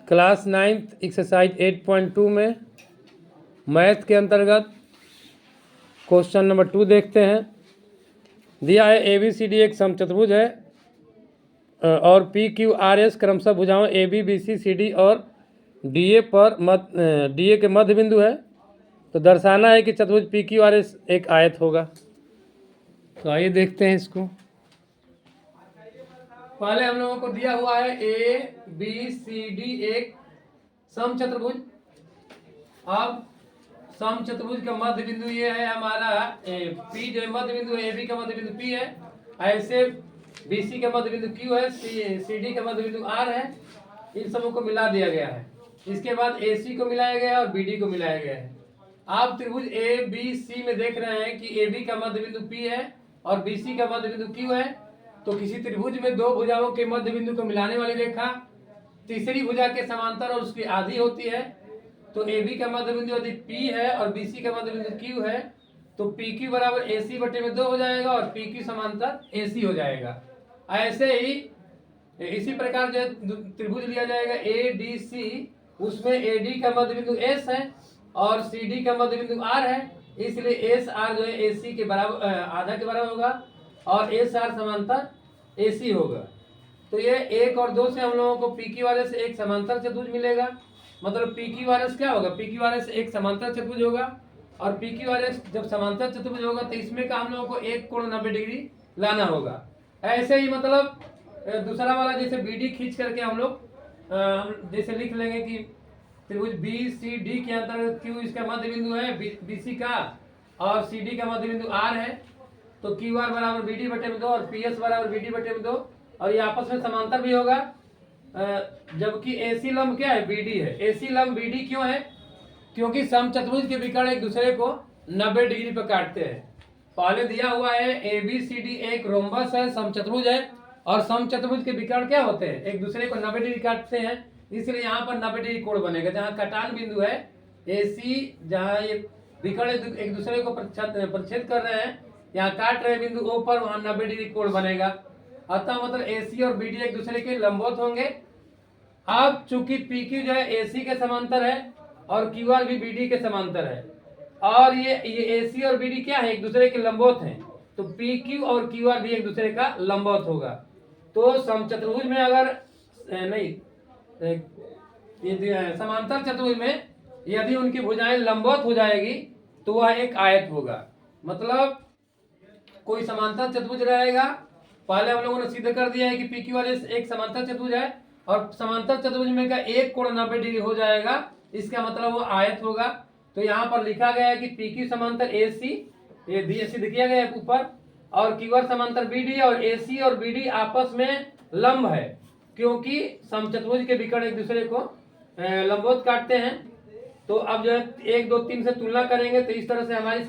Class 9th exercise 8.2 में math के अंतर्गत क्वेश्चन नंबर 2 देखते हैं। दिया है ABCD एक समचतुर्भुज है और PQRS क्रमशः भुजाओं AB BC CD और DA के मध्य बिंदु है। तो दर्शाना है कि चतुर्भुज PQRS एक आयत होगा। तो आइए देखते हैं इसको। पहले हम लोगों को दिया हुआ है ABCD एक समचतुर्भुज। अब समचतुर्भुज का मध्य बिंदु ये है हमारा P, जो मध्य बिंदु है AB का मध्य बिंदु P है। ऐसे BC का मध्य बिंदु Q है, CD का मध्य बिंदु R है। इन सबों को मिला दिया गया है। इसके बाद AC को मिलाया गया है और BD को मिलाया गया है। आप त्रिभुज ABC में देख रहे हैं कि AB का मध्य बिंदु P है और BC का मध्य बिंदु Q है। तो किसी त्रिभुज में दो भुजाओं के मध्य बिंदु को मिलाने वाली रेखा तीसरी भुजा के समांतर और उसकी आधी होती है। तो AB का मध्य बिंदु यदि P है और BC का मध्य बिंदु Q है तो PQ बराबर AC बटे में 2 हो जाएगा और PQ समांतर AC हो जाएगा। ऐसे ही इसी प्रकार जो त्रिभुज लिया जाएगा ADC, उसमें AD का मध्य बिंदु S है और CD का मध्य बिंदु R है। इसलिए SR जो है AC के बराबर आधा के बराबर होगा और SR समांतर AC होगा। तो ये 1 और 2 से हम लोगों को PQRS एक समांतर चतुर्भुज मिलेगा। मतलब PQRS क्या होगा? PQRS एक समांतर चतुर्भुज होगा और PQRS जब समांतर चतुर्भुज होगा तो इसमें का हम लोगों को एक कोण 90 डिग्री लाना होगा। ऐसे ही मतलब दूसरा वाला जैसे BD खींच करके हम लोग जैसे लिख लेंगे कि त्रिभुज BCD के अंतर्गत Q इसका मध्य बिंदु है BC का और CD का मध्य बिंदु R है। तो QR बराबर BD बटे में 2 और PS बराबर BD बटे में 2 और ये आपस में समांतर भी होगा। जबकि AC लंब क्या है? BD है। AC लंब BD क्यों है? क्योंकि समचतुर्भुज के विकर्ण एक दूसरे को 90 डिग्री पर काटते हैं। पहले दिया हुआ है ABCD एक रोम्बस है, समचतुर्भुज है और समचतुर्भुज के विकर्ण क्या होते हैं? एक दूसरे को 90 डिग्री काटते हैं। इसलिए यहाँ पर 90 डिग्री कोण बनेगा। जहाँ कटान बिंदु है AC, जहाँ ये विकर्ण एक दूसरे को प्रच्छेद कर रहे हैं, यहाँ काट रहे बिंदु O पर, वहां 90 डिग्री कोण बनेगा। अतः मतलब AC और BD एक दूसरे के लंबवत होंगे। अब चूंकि PQ जो है AC के समांतर है और QR भी BD के समांतर है और ये AC और BD क्या है? एक दूसरे के लंबवत हैं। तो PQ और QR भी एक दूसरे का लंबवत होगा। तो समचतुर्भुज में अगर समांतर चतुर्भुज में यदि उनकी भुजाएं लंबवत हो जाएगी तो वह एक आयत होगा। मतलब कोई समांतर चतुर्भुज रहेगा। पहले हम लोगों ने सिद्ध कर दिया है कि PQRS एक समांतर चतुर्भुज है और समांतर चतुर्भुज में का एक कोण 90 डिग्री हो जाएगा। इसका मतलब वो आयत होगा। तो यहाँ पर लिखा गया है कि PQ समांतर AC, ये सिद्ध किया गया है ऊपर, और QR समांतर BD और AC और BD आपस में लंब है क्योंकि समचतुर्भुज के विकर्ण एक दूसरे को लंबवत काटते हैं। तो अब जो है 1 2 3 से तुलना करेंगे तो इस तरह से हमारी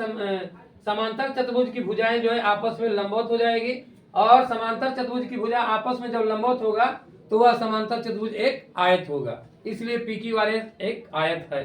समांतर चतुर्भुज की भुजाएं जो है आपस में लंबवत हो जाएगी और समांतर चतुर्भुज की भुजा आपस में जब लंबवत होगा तो वह समांतर चतुर्भुज एक आयत होगा। इसलिए PQRS एक आयत है।